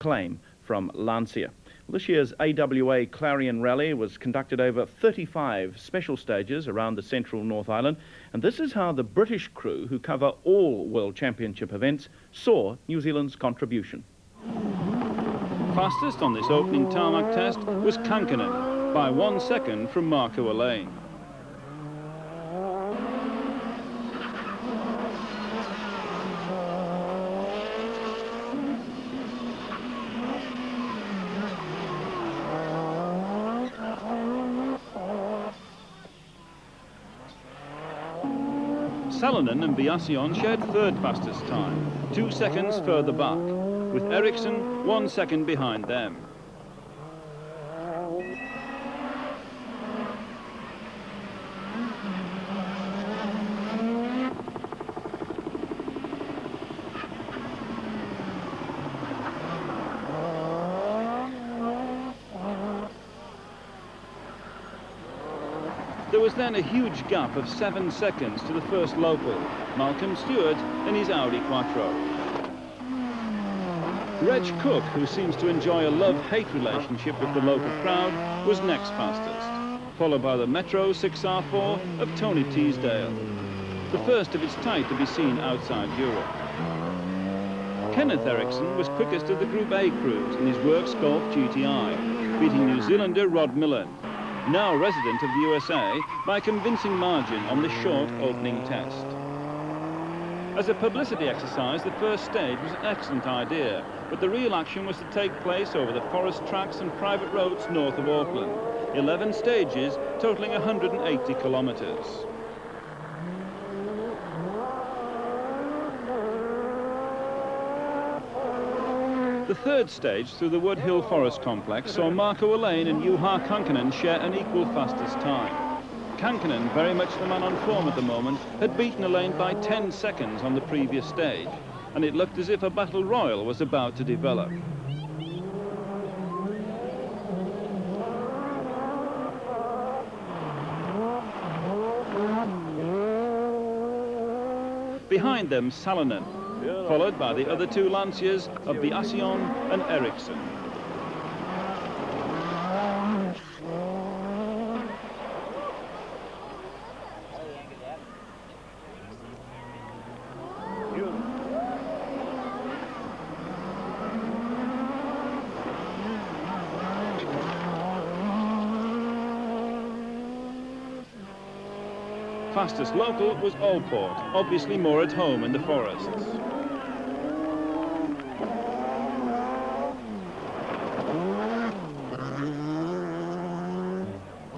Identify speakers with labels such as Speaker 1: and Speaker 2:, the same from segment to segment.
Speaker 1: claim from Lancia. This year's AWA Clarion Rally was conducted over 35 special stages around the central North Island, and this is how the British crew, who cover all World Championship events, saw New Zealand's contribution.
Speaker 2: Fastest on this opening tarmac test was Kankinen, by 1 second from Marco Elaine. Salonen and Biasion shared third fastest time, 2 seconds further back, with Ericsson 1 second behind them. There was then a huge gap of 7 seconds to the first local, Malcolm Stewart in his Audi Quattro. Reg Cook, who seems to enjoy a love-hate relationship with the local crowd, was next fastest, followed by the Metro 6R4 of Tony Teasdale, the first of its type to be seen outside Europe. Kenneth Ericsson was quickest of the Group A crews in his Works Golf GTI, beating New Zealander Rod Millen, now resident of the USA, by a convincing margin on this short opening test. As a publicity exercise, the first stage was an excellent idea, but the real action was to take place over the forest tracks and private roads north of Auckland, 11 stages totaling 180 kilometres. The third stage through the Wood Hill Forest Complex saw Marco Elaine and Juha Kankinen share an equal fastest time. Kankinen, very much the man on form at the moment, had beaten Elaine by 10 seconds on the previous stage, and it looked as if a battle royal was about to develop. Behind them, Salonen, followed by the other two Lanciers of Biasion and Ericsson. Fastest local was Allport, obviously more at home in the forests.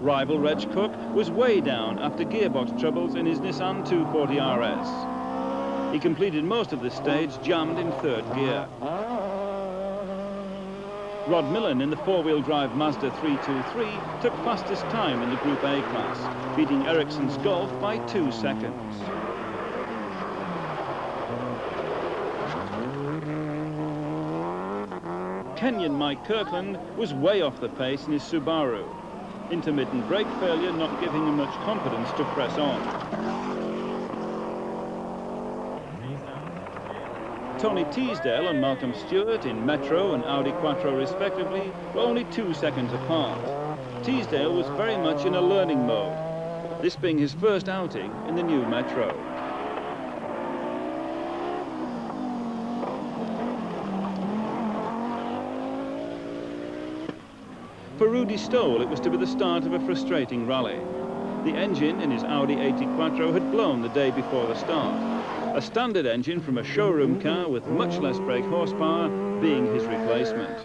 Speaker 2: Rival Reg Cook was way down after gearbox troubles in his Nissan 240 RS. He completed most of the stage jammed in third gear. Rod Millen in the four-wheel drive Mazda 323 took fastest time in the Group A class, beating Ericsson's Golf by 2 seconds. Kenyan Mike Kirkland was way off the pace in his Subaru. Intermittent brake failure not giving him much confidence to press on. Tony Teasdale and Malcolm Stewart in Metro and Audi Quattro respectively were only 2 seconds apart. Teasdale was very much in a learning mode, this being his first outing in the new Metro. For Rudy Stoll, it was to be the start of a frustrating rally. The engine in his Audi 80 Quattro had blown the day before the start, a standard engine from a showroom car with much less brake horsepower being his replacement.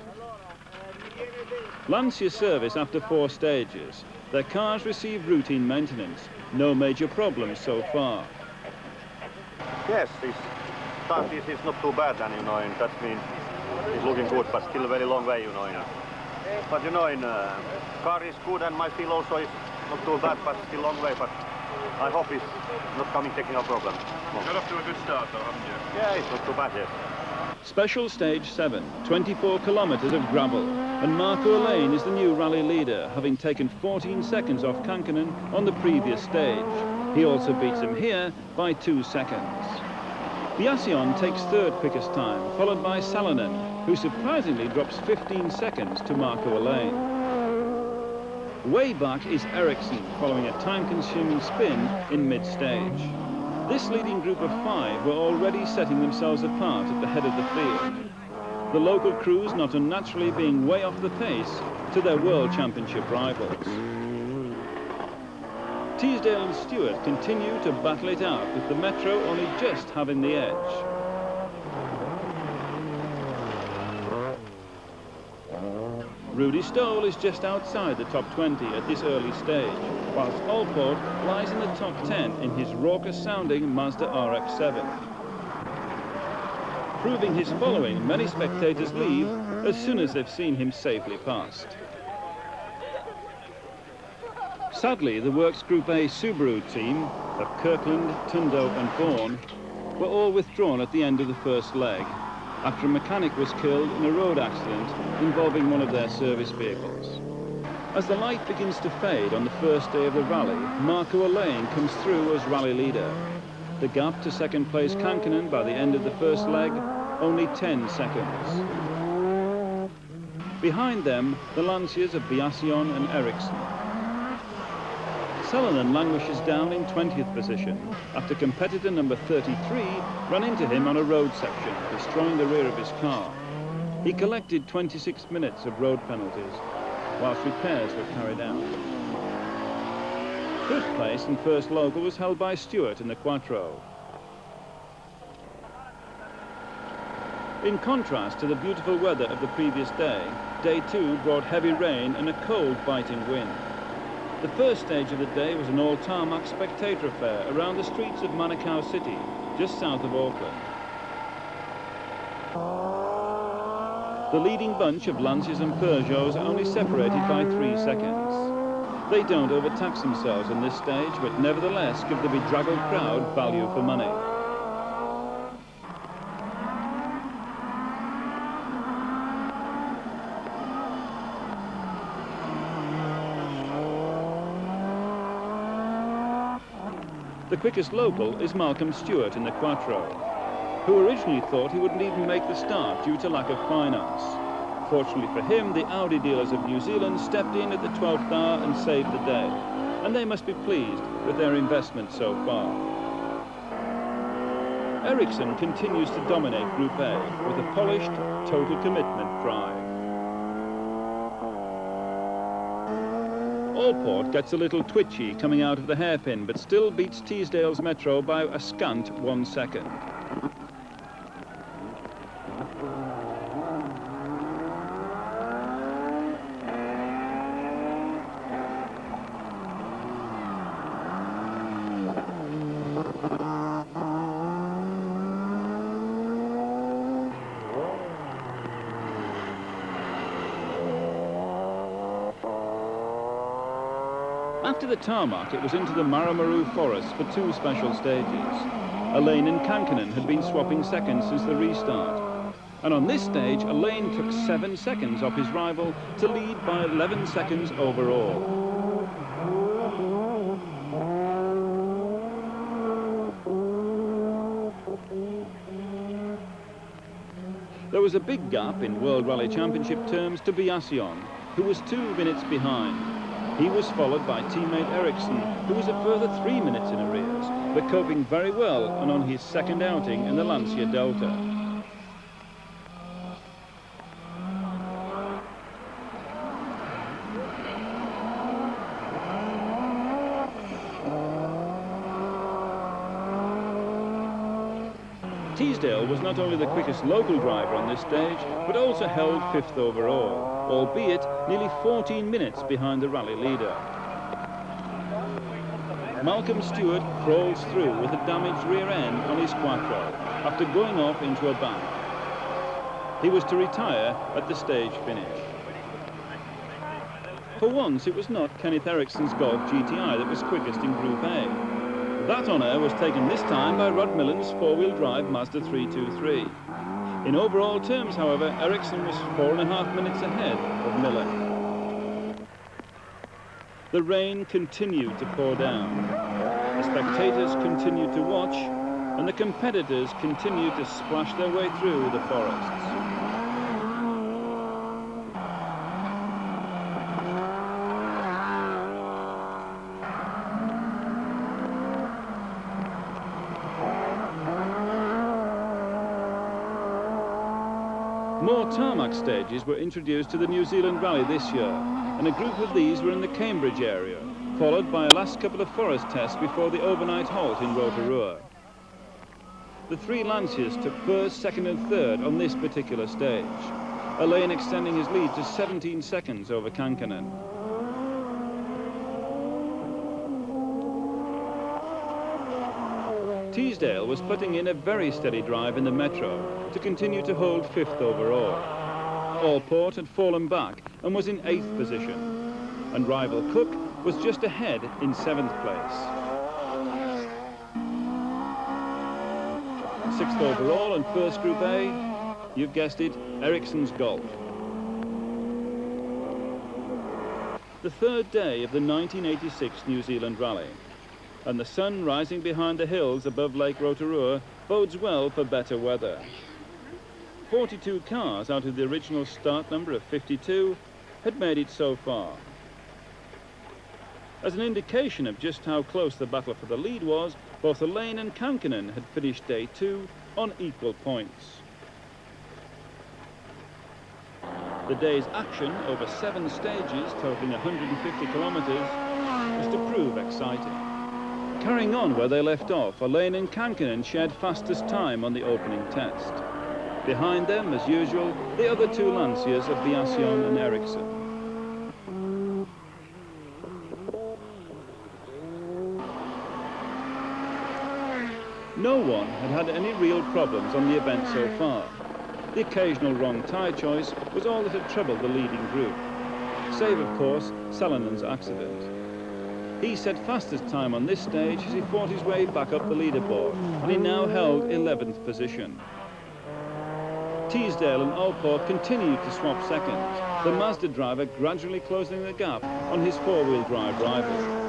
Speaker 2: Lancia service after 4 stages. Their cars received routine maintenance. No major problems so far.
Speaker 3: Yes, this start is not too bad, and and that means it's looking good, but still a very long way, But car is good, and my feel also is not too bad, but still long way. But I hope it's not coming technical problem.
Speaker 4: Got off to a good start, though, haven't you?
Speaker 3: Yeah, it's not too bad, yes.
Speaker 2: Special stage 7, 24 kilometres of gravel, and Marco Elaine is the new rally leader, having taken 14 seconds off Kankinen on the previous stage. He also beats him here by 2 seconds. Biasion takes third quickest time, followed by Salonen. who surprisingly drops 15 seconds to Marco Alain. Way back is Ericsson, following a time-consuming spin in mid-stage. This leading group of 5 were already setting themselves apart at the head of the field. The local crews not unnaturally being way off the pace to their World Championship rivals. Teasdale and Stewart continue to battle it out, with the Metro only just having the edge. Rudy Stoll is just outside the top 20 at this early stage, whilst Allport lies in the top 10 in his raucous-sounding Mazda RX-7. Proving his following, many spectators leave as soon as they've seen him safely past. Sadly, the Works Group A Subaru team of Kirkland, Tundo and Bourne were all withdrawn at the end of the first leg, after a mechanic was killed in a road accident involving one of their service vehicles. As the light begins to fade on the first day of the rally, Marco Alain comes through as rally leader. The gap to second place Kankkunen by the end of the first leg, only 10 seconds. Behind them, the Lanciers of Biasion and Ericsson. Salonen languishes down in 20th position after competitor number 33 ran into him on a road section, destroying the rear of his car. He collected 26 minutes of road penalties, whilst repairs were carried out. Fifth place and first local was held by Stewart in the Quattro. In contrast to the beautiful weather of the previous day, day 2 brought heavy rain and a cold, biting wind. The first stage of the day was an all-tarmac spectator affair around the streets of Manukau City, just south of Auckland. The leading bunch of Lanciers and Peugeots are only separated by 3 seconds. They don't overtax themselves on this stage, but nevertheless give the bedraggled crowd value for money. The quickest local is Malcolm Stewart in the Quattro, who originally thought he wouldn't even make the start due to lack of finance. Fortunately for him, the Audi dealers of New Zealand stepped in at the 12th hour and saved the day, and they must be pleased with their investment so far. Ericsson continues to dominate Group A with a polished, total commitment drive. Allport gets a little twitchy coming out of the hairpin, but still beats Teasdale's Metro by a scant 1 second. After the tarmac, it was into the Maramaru forest for 2 special stages. Alain and Kankkunen had been swapping seconds since the restart. And on this stage, Alain took 7 seconds off his rival to lead by 11 seconds overall. There was a big gap in World Rally Championship terms to Biasion, who was 2 minutes behind. He was followed by teammate Ericsson, who was a further 3 minutes in arrears, but coping very well and on his second outing in the Lancia Delta. Teasdale was not only the quickest local driver on this stage, but also held 5th overall, albeit nearly 14 minutes behind the rally leader. Malcolm Stewart crawls through with a damaged rear end on his Quattro after going off into a bank. He was to retire at the stage finish. For once, it was not Kenneth Ericsson's Golf GTI that was quickest in Group A. That honour was taken this time by Rod Millen's four-wheel drive Mazda 323. In overall terms, however, Ericsson was 4.5 minutes ahead of Millen. The rain continued to pour down. The spectators continued to watch, and the competitors continued to splash their way through the forests. More tarmac stages were introduced to the New Zealand Rally this year, and a group of these were in the Cambridge area, followed by a last couple of forest tests before the overnight halt in Rotorua. The three Lanciers took first, second and third on this particular stage, Alain extending his lead to 17 seconds over Kankkunen. Teasdale was putting in a very steady drive in the Metro to continue to hold 5th overall. Allport had fallen back and was in 8th position, and rival Cook was just ahead in 7th place. 6th overall and first Group A, you've guessed it, Ericsson's Golf. The third day of the 1986 New Zealand Rally, and the sun rising behind the hills above Lake Rotorua bodes well for better weather. 42 cars out of the original start number of 52 had made it so far. As an indication of just how close the battle for the lead was, both Alain and Kankkunen had finished day 2 on equal points. The day's action over 7 stages, totaling 150 kilometres, was to prove exciting. Carrying on where they left off, Alain and Kankkunen shared fastest time on the opening test. Behind them, as usual, the other two Lanciers of Viacion and Ericsson. No one had had any real problems on the event so far. The occasional wrong tyre choice was all that had troubled the leading group, save, of course, Salinen's accident. He set fastest time on this stage as he fought his way back up the leaderboard, and he now held 11th position. Teasdale and Allport continued to swap seconds, the Mazda driver gradually closing the gap on his four-wheel drive rival.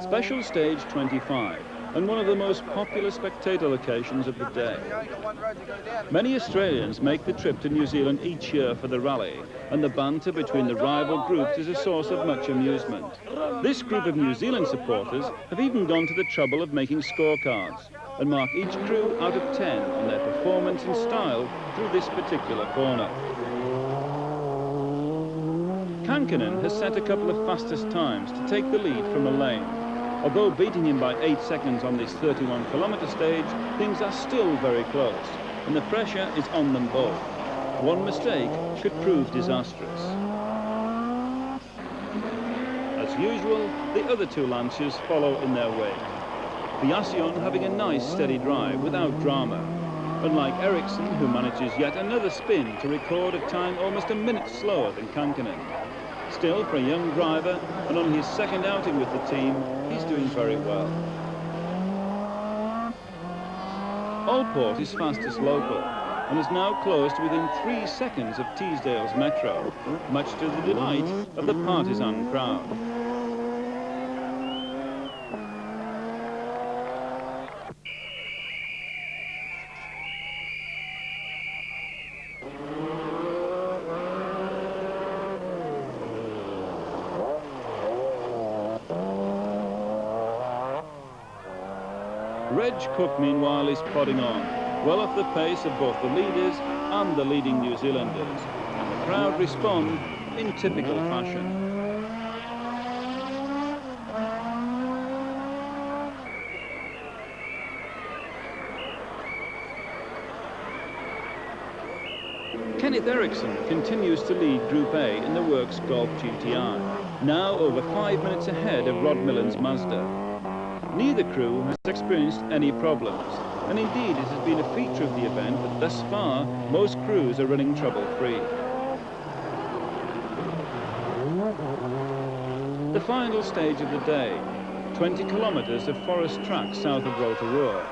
Speaker 2: Special Stage 25, and one of the most popular spectator locations of the day. Many Australians make the trip to New Zealand each year for the rally, and the banter between the rival groups is a source of much amusement. This group of New Zealand supporters have even gone to the trouble of making scorecards and mark each crew out of 10 on their performance and style through this particular corner. Kankkunen has set a couple of fastest times to take the lead from Alain. Although beating him by 8 seconds on this 31-kilometre stage, things are still very close, and the pressure is on them both. One mistake could prove disastrous. As usual, the other two Lanciers follow in their wake. Viacion having a nice steady drive without drama, unlike Ericsson, who manages yet another spin to record a time almost a minute slower than Kankkunen. Still, for a young driver, and on his second outing with the team, he's doing very well. Allport is fastest local, and is now close to within 3 seconds of Teasdale's Metro, much to the delight of the partisan crowd. Reg Cook, meanwhile, is plodding on, well off the pace of both the leaders and the leading New Zealanders, and the crowd respond in typical fashion. Kenneth Eriksson continues to lead Group A in the Works Golf GTI, now over 5 minutes ahead of Rod Millen's Mazda. Neither crew has experienced any problems, and indeed it has been a feature of the event that thus far most crews are running trouble-free. The final stage of the day, 20 kilometres of forest track south of Rotorua.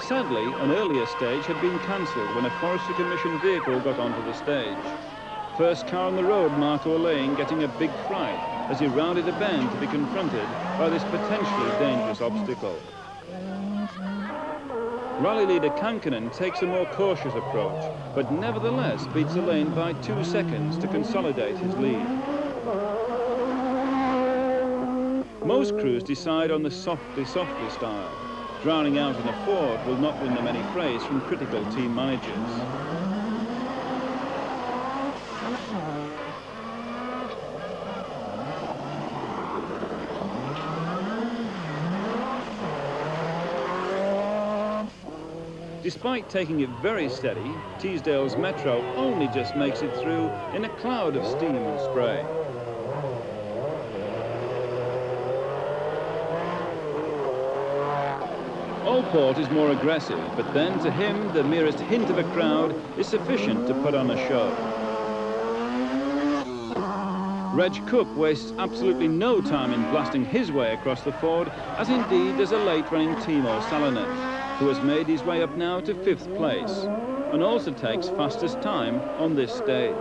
Speaker 2: Sadly, an earlier stage had been cancelled when a Forestry Commission vehicle got onto the stage. First car on the road, Marco Lane, getting a big fright as he rounded a bend to be confronted by this potentially dangerous obstacle. Rally leader Kankinen takes a more cautious approach, but nevertheless beats Lane by 2 seconds to consolidate his lead. Most crews decide on the softly style. Drowning out in a Ford will not win them any praise from critical team managers. Despite taking it very steady, Teesdale's Metro only just makes it through in a cloud of steam and spray. Allport is more aggressive, but then to him the merest hint of a crowd is sufficient to put on a show. Reg Cook wastes absolutely no time in blasting his way across the ford, as indeed does a late-running Timo Salonen, who has made his way up now to 5th place, and also takes fastest time on this stage.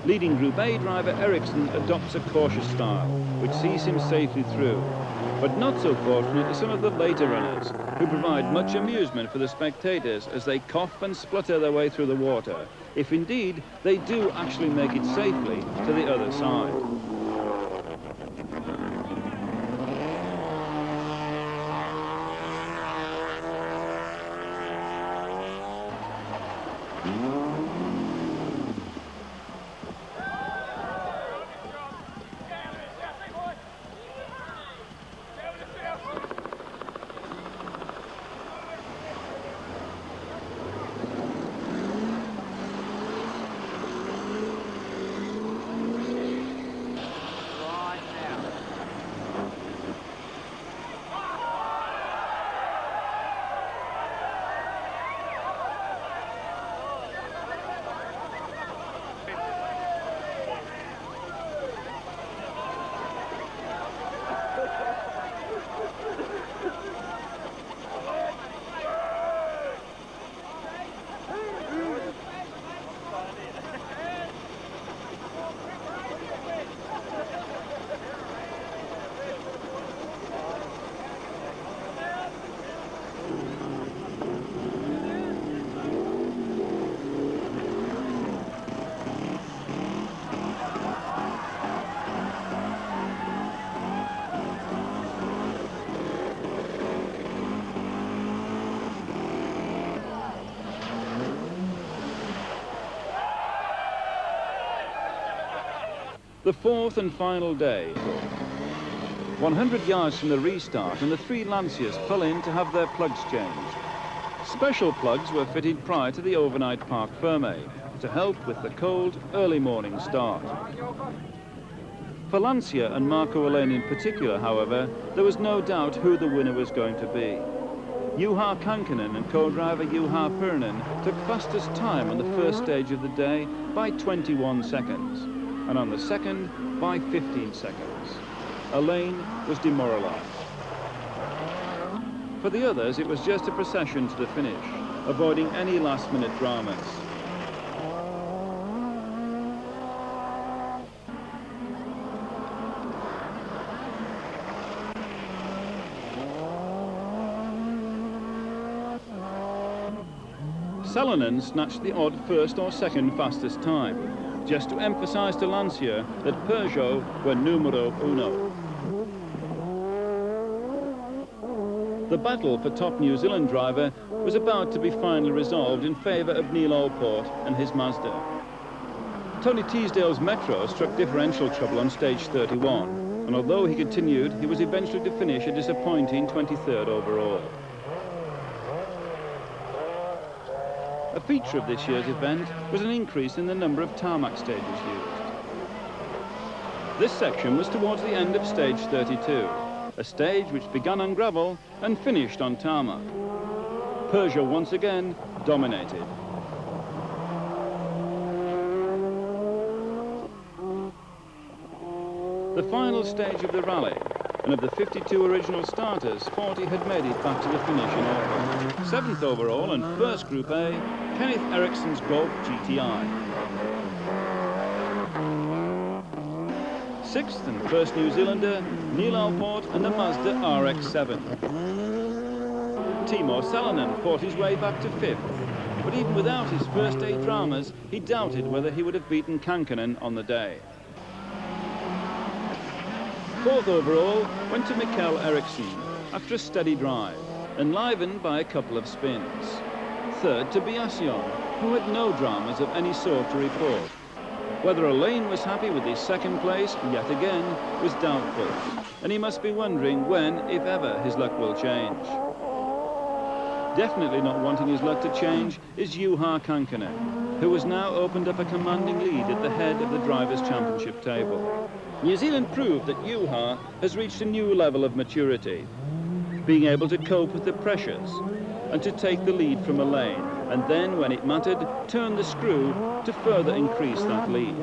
Speaker 2: Leading Group A driver Eriksson adopts a cautious style, which sees him safely through. But not so fortunate are some of the later runners, who provide much amusement for the spectators as they cough and splutter their way through the water, if indeed they do actually make it safely to the other side. The fourth and final day. 100 yards from the restart, and the 3 Lanciers pull in to have their plugs changed. Special plugs were fitted prior to the overnight Parc Fermé to help with the cold, early morning start. For Lancia and Marco Lane in particular, however, there was no doubt who the winner was going to be. Juha Kankinen and co-driver Juha Purnen took fastest time on the first stage of the day by 21 seconds. And on the second by 15 seconds. Lane was demoralised. For the others, it was just a procession to the finish, avoiding any last-minute dramas. Salonen snatched the odd first or second fastest time, just to emphasise to Lancia that Peugeot were numero uno. The battle for top New Zealand driver was about to be finally resolved in favour of Neil Allport and his Mazda. Tony Teasdale's Metro struck differential trouble on stage 31, and although he continued, he was eventually to finish a disappointing 23rd overall. A feature of this year's event was an increase in the number of tarmac stages used. This section was towards the end of stage 32, a stage which began on gravel and finished on tarmac. Peugeot once again dominated. The final stage of the rally, and of the 52 original starters, 40 had made it back to the finish in Auckland. 7th overall and first Group A, Kenneth Ericsson's Golf GTI. 6th and first New Zealander, Neil Allport and the Mazda RX-7. Timo Salonen fought his way back to 5th, but even without his first day dramas, he doubted whether he would have beaten Kankkunen on the day. 4th overall went to Mikael Eriksson after a steady drive, enlivened by a couple of spins. 3rd to Biasion, who had no dramas of any sort to report. Whether Alain was happy with his 2nd place, yet again, was doubtful, and he must be wondering when, if ever, his luck will change. Definitely not wanting his luck to change is Juha Kankkunen, who has now opened up a commanding lead at the head of the Drivers' Championship table. New Zealand proved that Juha has reached a new level of maturity, being able to cope with the pressures and to take the lead from Alain, and then, when it mattered, turn the screw to further increase that lead.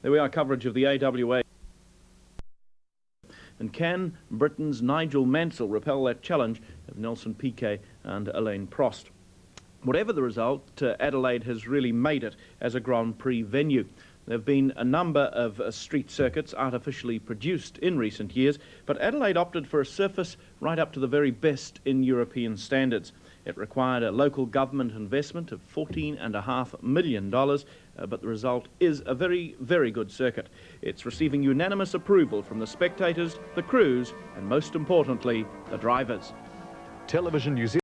Speaker 1: There we are, coverage of the AWA. And can Britain's Nigel Mansell repel that challenge of Nelson Piquet and Alain Prost? Whatever the result, Adelaide has really made it as a Grand Prix venue. There have been a number of street circuits artificially produced in recent years, but Adelaide opted for a surface right up to the very best in European standards. It required a local government investment of $14.5 million, but the result is a very, very good circuit. It's receiving unanimous approval from the spectators, the crews, and most importantly, the drivers.
Speaker 5: Television New Zealand.